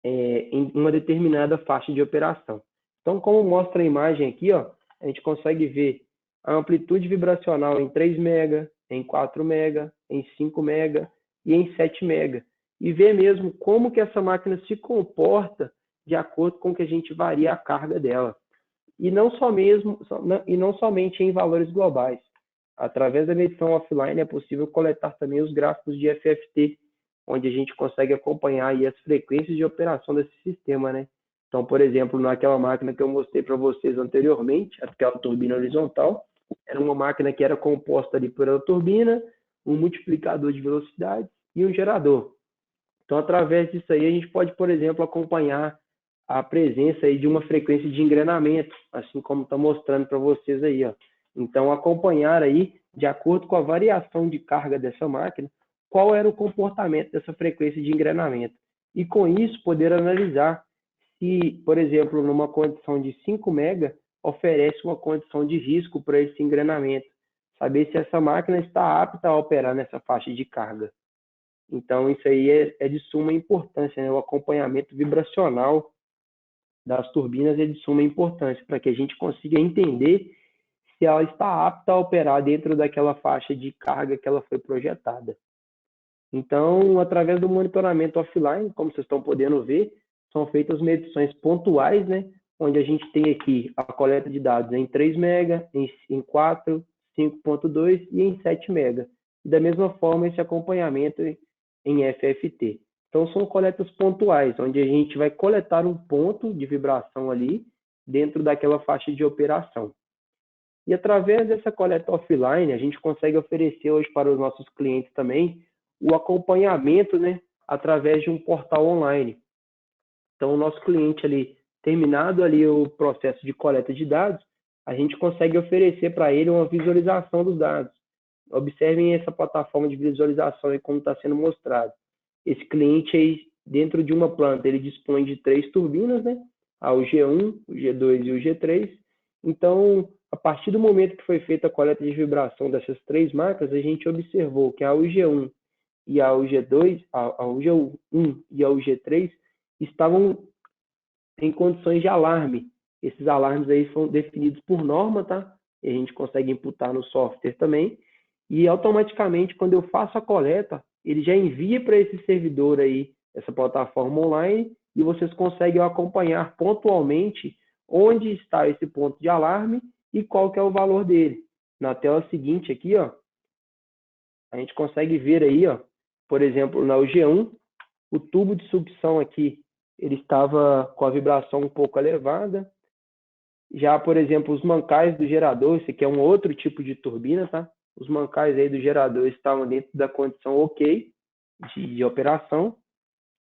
em uma determinada faixa de operação. Então, como mostra a imagem aqui, ó, a gente consegue ver a amplitude vibracional em 3 MB, em 4 MB, em 5 MB e em 7 MB. E ver mesmo como que essa máquina se comporta de acordo com que a gente varia a carga dela. E não somente em valores globais. Através da medição offline é possível coletar também os gráficos de FFT, onde a gente consegue acompanhar aí as frequências de operação desse sistema, né? Então, por exemplo, naquela máquina que eu mostrei para vocês anteriormente, aquela turbina horizontal, era uma máquina que era composta ali por uma turbina, um multiplicador de velocidade e um gerador. Então, através disso aí, a gente pode, por exemplo, acompanhar a presença aí de uma frequência de engrenamento, assim como está mostrando para vocês aí, ó. Então, acompanhar aí, de acordo com a variação de carga dessa máquina, qual era o comportamento dessa frequência de engrenamento. E com isso, poder analisar se, por exemplo, numa condição de 5 MB, oferece uma condição de risco para esse engrenamento. Saber se essa máquina está apta a operar nessa faixa de carga. Então, isso aí é de suma importância, né? O acompanhamento vibracional das turbinas é de suma importância para que a gente consiga entender se ela está apta a operar dentro daquela faixa de carga que ela foi projetada. Então, através do monitoramento offline, como vocês estão podendo ver, são feitas medições pontuais, né? Onde a gente tem aqui a coleta de dados em 3 MB, em 4, 5.2 e em 7 MB. E da mesma forma, esse acompanhamento em FFT. Então, são coletas pontuais, onde a gente vai coletar um ponto de vibração ali dentro daquela faixa de operação. E através dessa coleta offline, a gente consegue oferecer hoje para os nossos clientes também o acompanhamento, né, através de um portal online. Então, o nosso cliente ali, terminado ali o processo de coleta de dados, a gente consegue oferecer para ele uma visualização dos dados. Observem essa plataforma de visualização aí como está sendo mostrado. Esse cliente aí, dentro de uma planta, ele dispõe de 3 turbinas, né? O G1, o G2 e o G3. Então, a partir do momento que foi feita a coleta de vibração dessas 3 marcas, a gente observou que a UG1 e a UG2, a UG1 e a UG3 estavam em condições de alarme. Esses alarmes aí são definidos por norma, tá? E a gente consegue imputar no software também. E automaticamente, quando eu faço a coleta, ele já envia para esse servidor aí, essa plataforma online, e vocês conseguem acompanhar pontualmente onde está esse ponto de alarme e qual que é o valor dele. Na tela seguinte aqui, ó, a gente consegue ver aí, ó, por exemplo, na UG1, o tubo de sucção aqui, ele estava com a vibração um pouco elevada. Já, por exemplo, os mancais do gerador, esse aqui é um outro tipo de turbina, tá? Os mancais aí do gerador estavam dentro da condição ok de operação,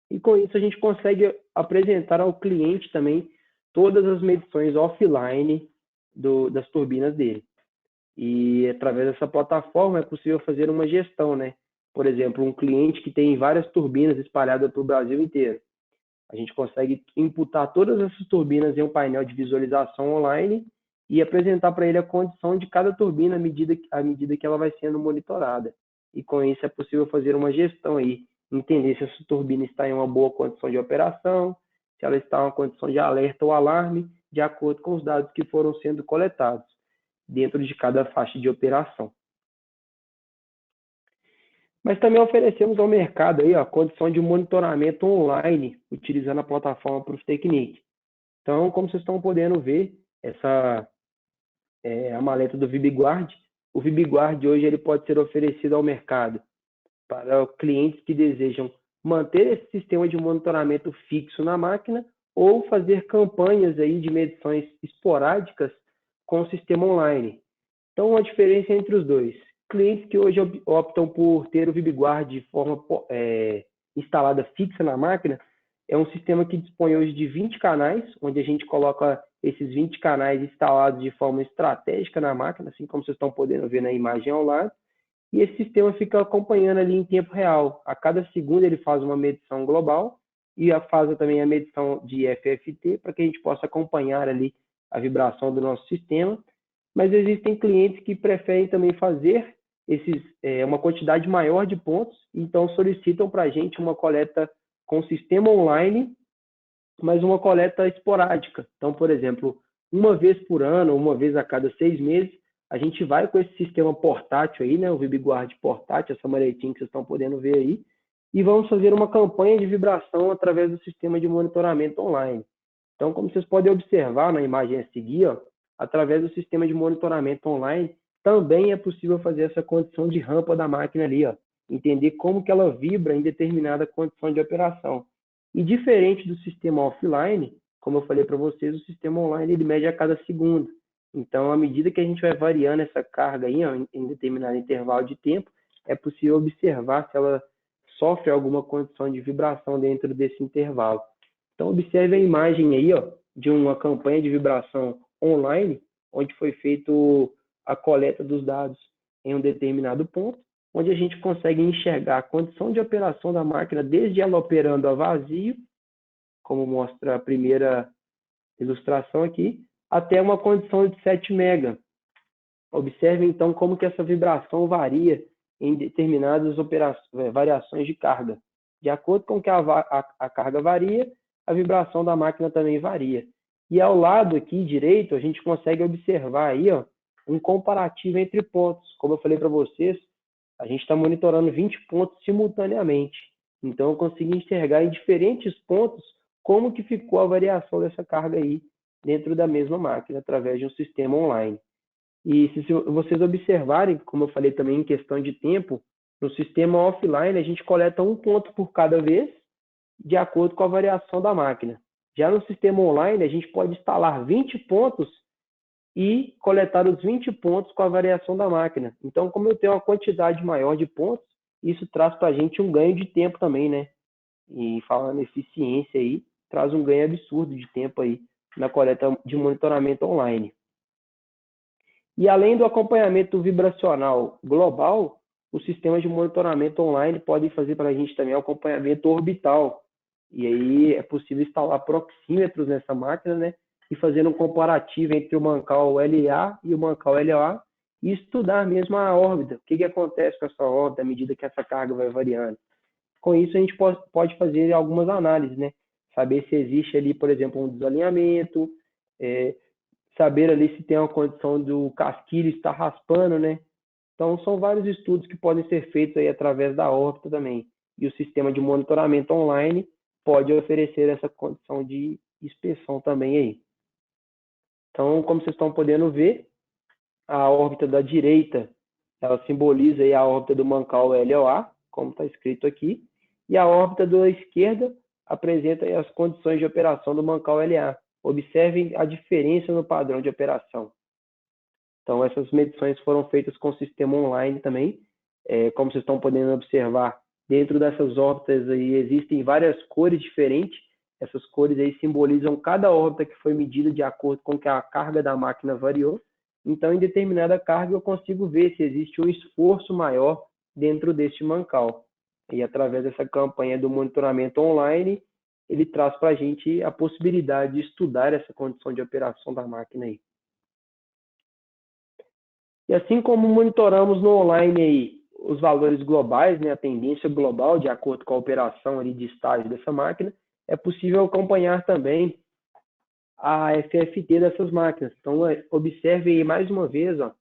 e com isso a gente consegue apresentar ao cliente também todas as medições offline das turbinas dele. E através dessa plataforma é possível fazer uma gestão, né? Por exemplo, um cliente que tem várias turbinas espalhadas pelo Brasil inteiro. A gente consegue imputar todas essas turbinas em um painel de visualização online e apresentar para ele a condição de cada turbina à medida que ela vai sendo monitorada. E com isso é possível fazer uma gestão aí, entender se essa turbina está em uma boa condição de operação, se ela está em uma condição de alerta ou alarme, de acordo com os dados que foram sendo coletados dentro de cada faixa de operação. Mas também oferecemos ao mercado aí, ó, a condição de monitoramento online, utilizando a plataforma ProofTechnique. Então, como vocês estão podendo ver, essa é a maleta do VibGuard. O VibGuard hoje ele pode ser oferecido ao mercado para clientes que desejam manter esse sistema de monitoramento fixo na máquina ou fazer campanhas aí de medições esporádicas com o sistema online. Então, a diferença entre os dois. Clientes que hoje optam por ter o VibGuard de forma instalada fixa na máquina, é um sistema que dispõe hoje de 20 canais, onde a gente coloca esses 20 canais instalados de forma estratégica na máquina, assim como vocês estão podendo ver na imagem ao lado, e esse sistema fica acompanhando ali em tempo real. A cada segundo ele faz uma medição global e faz também a medição de FFT para que a gente possa acompanhar ali a vibração do nosso sistema. Mas existem clientes que preferem também fazer uma quantidade maior de pontos, então solicitam para a gente uma coleta com sistema online, mas uma coleta esporádica. Então, por exemplo, uma vez por ano, uma vez a cada 6 meses, a gente vai com esse sistema portátil aí, né, o VibGuard portátil, essa maletinha que vocês estão podendo ver aí, e vamos fazer uma campanha de vibração através do sistema de monitoramento online. Então, como vocês podem observar na imagem a seguir, ó, através do sistema de monitoramento online, também é possível fazer essa condição de rampa da máquina ali, ó, entender como que ela vibra em determinada condição de operação. E diferente do sistema offline, como eu falei para vocês, o sistema online ele mede a cada segundo. Então, à medida que a gente vai variando essa carga aí, ó, em determinado intervalo de tempo, é possível observar se ela sofre alguma condição de vibração dentro desse intervalo. Então, observe a imagem aí, ó, de uma campanha de vibração online, onde foi feita a coleta dos dados em um determinado ponto, onde a gente consegue enxergar a condição de operação da máquina desde ela operando a vazio, como mostra a primeira ilustração aqui, até uma condição de 7 mega. Observe, então, como que essa vibração varia em determinadas variações de carga. De acordo com que a carga varia, a vibração da máquina também varia. E ao lado aqui direito, a gente consegue observar aí, ó, um comparativo entre pontos. Como eu falei para vocês, a gente está monitorando 20 pontos simultaneamente. Então, eu consigo enxergar em diferentes pontos como que ficou a variação dessa carga aí dentro da mesma máquina, através de um sistema online. E se vocês observarem, como eu falei também em questão de tempo, no sistema offline a gente coleta um ponto por cada vez, de acordo com a variação da máquina. Já no sistema online, a gente pode instalar 20 pontos e coletar os 20 pontos com a variação da máquina. Então, como eu tenho uma quantidade maior de pontos, isso traz para a gente um ganho de tempo também, né? E falando em eficiência aí, traz um ganho absurdo de tempo aí na coleta de monitoramento online. E além do acompanhamento vibracional global, os sistemas de monitoramento online podem fazer para a gente também o acompanhamento orbital. E aí é possível instalar proxímetros nessa máquina, né? E fazer um comparativo entre o mancal LA e o mancal LOA e estudar mesmo a órbita. O que acontece com essa órbita à medida que essa carga vai variando. Com isso, a gente pode fazer algumas análises, né? Saber se existe ali, por exemplo, um desalinhamento, saber ali se tem uma condição do casquilho estar raspando, né? Então, são vários estudos que podem ser feitos aí através da órbita também. E o sistema de monitoramento online pode oferecer essa condição de inspeção também aí. Então, como vocês estão podendo ver, a órbita da direita, ela simboliza aí a órbita do mancal LOA, como está escrito aqui, e a órbita da esquerda apresenta aí as condições de operação do mancal LA, Observem a diferença no padrão de operação. Então, essas medições foram feitas com o sistema online também. Como vocês estão podendo observar, dentro dessas órbitas aí existem várias cores diferentes. Essas cores aí simbolizam cada órbita que foi medida de acordo com que a carga da máquina variou. Então, em determinada carga, eu consigo ver se existe um esforço maior dentro deste mancal. E através dessa campanha do monitoramento online, ele traz para a gente a possibilidade de estudar essa condição de operação da máquina aí. E assim como monitoramos no online aí os valores globais, né, a tendência global de acordo com a operação ali de estágio dessa máquina, é possível acompanhar também a FFT dessas máquinas. Então, observe aí mais uma vez, ó,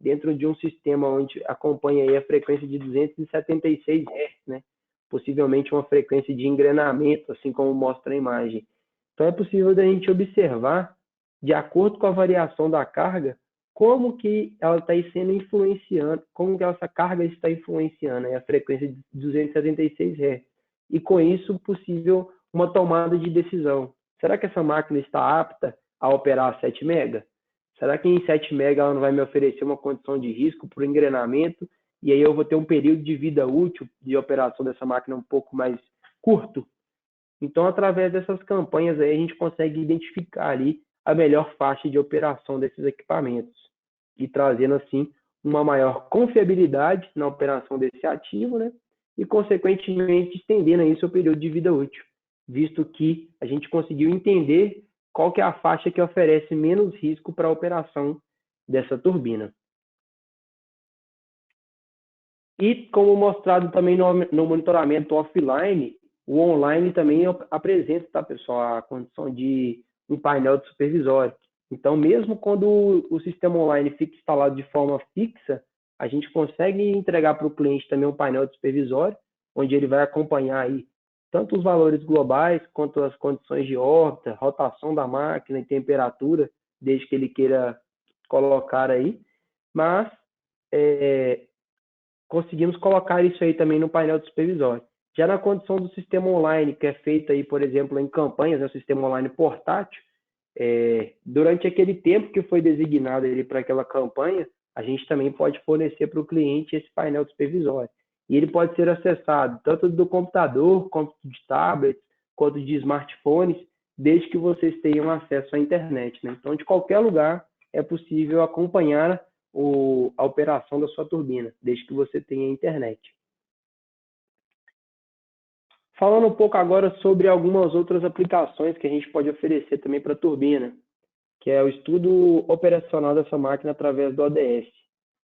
dentro de um sistema onde acompanha aí a frequência de 276 Hz, né? Possivelmente uma frequência de engrenamento, assim como mostra a imagem. Então, é possível da gente observar, de acordo com a variação da carga, como que ela está sendo influenciando, como que essa carga está influenciando a frequência de 276 Hz. E com isso, possível uma tomada de decisão. Será que essa máquina está apta a operar a 7 MB? Será que em 7 MB ela não vai me oferecer uma condição de risco por engrenamento? E aí eu vou ter um período de vida útil de operação dessa máquina um pouco mais curto? Então, através dessas campanhas aí, a gente consegue identificar ali a melhor faixa de operação desses equipamentos e trazendo, assim, uma maior confiabilidade na operação desse ativo, né? E, consequentemente, estendendo aí seu período de vida útil, visto que a gente conseguiu entender qual que é a faixa que oferece menos risco para a operação dessa turbina. E, como mostrado também no monitoramento offline, o online também apresenta, tá, pessoal, a condição de um painel de supervisório. Então, mesmo quando o sistema online fica instalado de forma fixa, a gente consegue entregar para o cliente também um painel de supervisório, onde ele vai acompanhar aí tanto os valores globais, quanto as condições de órbita, rotação da máquina e temperatura, desde que ele queira colocar aí. Mas, conseguimos colocar isso aí também no painel de supervisório. Já na condição do sistema online, que é feito aí, por exemplo, em campanhas, né, sistema online portátil, durante aquele tempo que foi designado para aquela campanha, a gente também pode fornecer para o cliente esse painel de supervisório. E ele pode ser acessado tanto do computador, quanto de tablets, quanto de smartphones, desde que vocês tenham acesso à internet, né? Então, de qualquer lugar é possível acompanhar a operação da sua turbina, desde que você tenha internet. Falando um pouco agora sobre algumas outras aplicações que a gente pode oferecer também para a turbina, que é o estudo operacional dessa máquina através do ODS.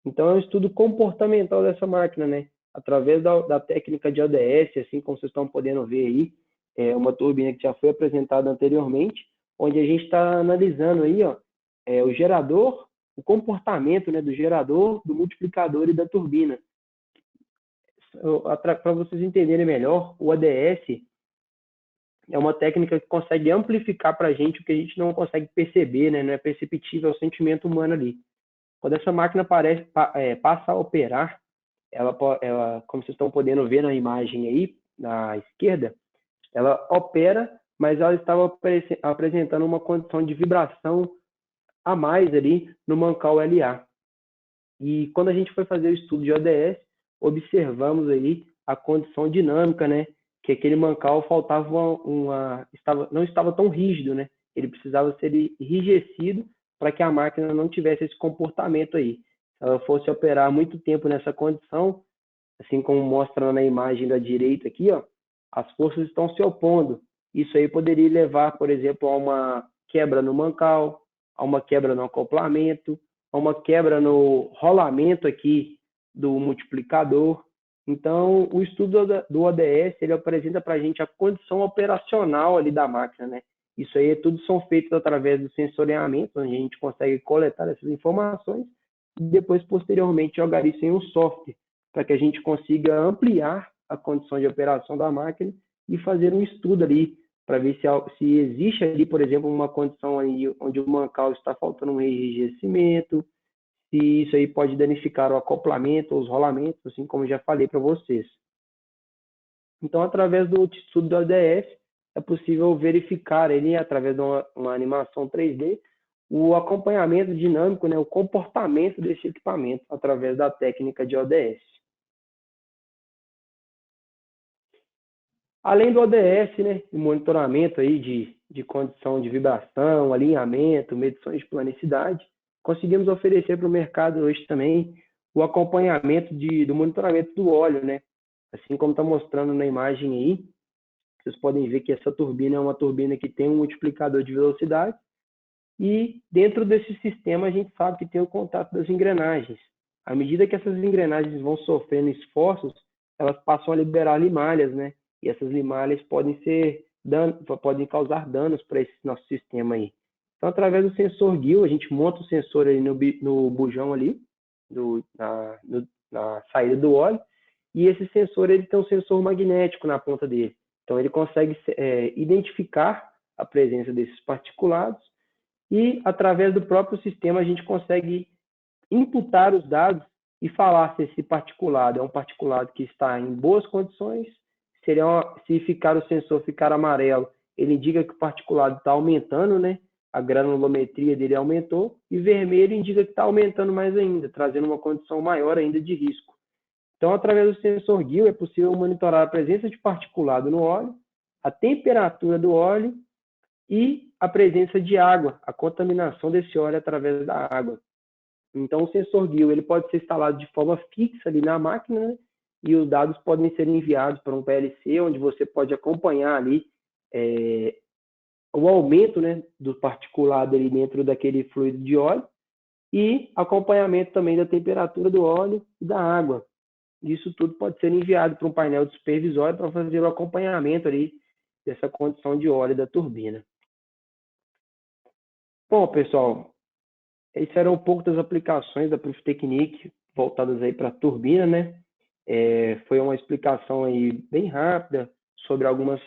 Então, é um estudo comportamental dessa máquina, né? Através da técnica de ODS, assim como vocês estão podendo ver aí, é uma turbina que já foi apresentada anteriormente, onde a gente está analisando aí, ó, o gerador, o comportamento, né, do gerador, do multiplicador e da turbina. Para vocês entenderem melhor, o ODS é uma técnica que consegue amplificar para a gente o que a gente não consegue perceber, né? Não é perceptível o sentimento humano ali. Quando essa máquina passa a operar, ela, como vocês estão podendo ver na imagem aí, na esquerda, ela opera, mas ela estava apresentando uma condição de vibração a mais ali no mancal LA. E quando a gente foi fazer o estudo de ODS, observamos aí a condição dinâmica, né? Que aquele mancal faltava não estava tão rígido, né? Ele precisava ser enrijecido para que a máquina não tivesse esse comportamento aí. Se ela fosse operar muito tempo nessa condição, assim como mostra na imagem da direita aqui, ó, as forças estão se opondo. Isso aí poderia levar, por exemplo, a uma quebra no mancal, a uma quebra no acoplamento, a uma quebra no rolamento aqui do multiplicador. Então, o estudo do ODS, ele apresenta para a gente a condição operacional ali da máquina, né? Isso aí tudo são feitos através do sensoriamento, onde a gente consegue coletar essas informações e depois, posteriormente, jogar isso em um software, para que a gente consiga ampliar a condição de operação da máquina e fazer um estudo ali para ver se existe ali, por exemplo, uma condição aí onde o mancal está faltando um enrijecimento, se isso aí pode danificar o acoplamento, os rolamentos, assim como já falei para vocês. Então, através do estudo do ODS, é possível verificar ele através de uma animação 3D o acompanhamento dinâmico, né, o comportamento desse equipamento através da técnica de ODS. Além do ODS, né, o monitoramento aí de condição de vibração, alinhamento, medições de planicidade, conseguimos oferecer para o mercado hoje também o acompanhamento do monitoramento do óleo, né? Assim como está mostrando na imagem aí, vocês podem ver que essa turbina é uma turbina que tem um multiplicador de velocidade e dentro desse sistema a gente sabe que tem o contato das engrenagens. À medida que essas engrenagens vão sofrendo esforços, elas passam a liberar limalhas, né? E essas limalhas podem causar danos para esse nosso sistema aí. Então, através do sensor GIL, a gente monta o sensor ali no bujão ali, na saída do óleo, e esse sensor ele tem um sensor magnético na ponta dele. Então, ele consegue identificar a presença desses particulados e, através do próprio sistema, a gente consegue imputar os dados e falar se esse particulado é um particulado que está em boas condições. Se o sensor ficar amarelo, ele indica que o particulado está aumentando, né? A granulometria dele aumentou, e vermelho indica que está aumentando mais ainda, trazendo uma condição maior ainda de risco. Então, através do sensor GIL, é possível monitorar a presença de particulado no óleo, a temperatura do óleo e a presença de água, a contaminação desse óleo através da água. Então, o sensor GIL ele pode ser instalado de forma fixa ali na máquina, né? E os dados podem ser enviados para um PLC, onde você pode acompanhar ali o aumento, né, do particulado ali dentro daquele fluido de óleo e acompanhamento também da temperatura do óleo e da água. Isso tudo pode ser enviado para um painel de supervisório para fazer o acompanhamento ali dessa condição de óleo da turbina. Bom, pessoal, esses eram um pouco das aplicações da Proof Technique voltadas aí para a turbina, né? Foi uma explicação aí bem rápida sobre algumas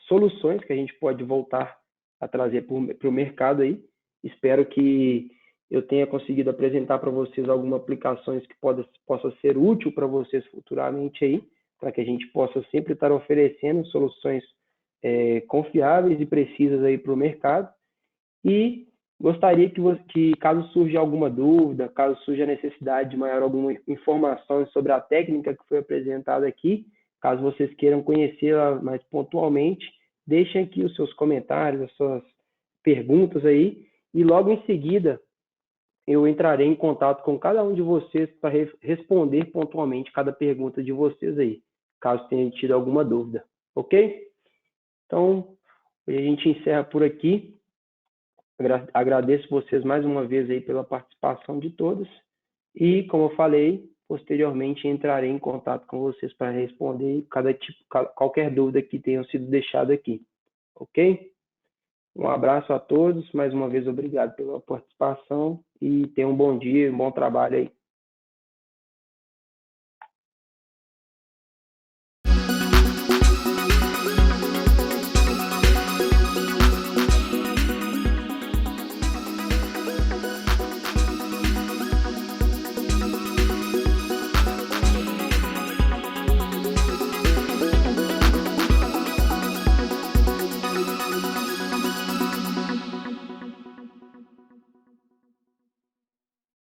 soluções que a gente pode voltar a trazer para o mercado aí. Espero que eu tenha conseguido apresentar para vocês algumas aplicações que possa ser útil para vocês futuramente aí, para que a gente possa sempre estar oferecendo soluções confiáveis e precisas aí para o mercado. E gostaria que caso surja alguma dúvida, caso surja a necessidade de maior alguma informação sobre a técnica que foi apresentada aqui, caso vocês queiram conhecê-la mais pontualmente, deixem aqui os seus comentários, as suas perguntas aí, e logo em seguida eu entrarei em contato com cada um de vocês para responder pontualmente cada pergunta de vocês aí, caso tenham tido alguma dúvida, ok? Então, a gente encerra por aqui. Agradeço vocês mais uma vez aí pela participação de todos e, como eu falei, posteriormente entrarei em contato com vocês para responder qualquer dúvida que tenham sido deixada aqui, ok? Um abraço a todos, mais uma vez obrigado pela participação e tenham um bom dia, um bom trabalho aí.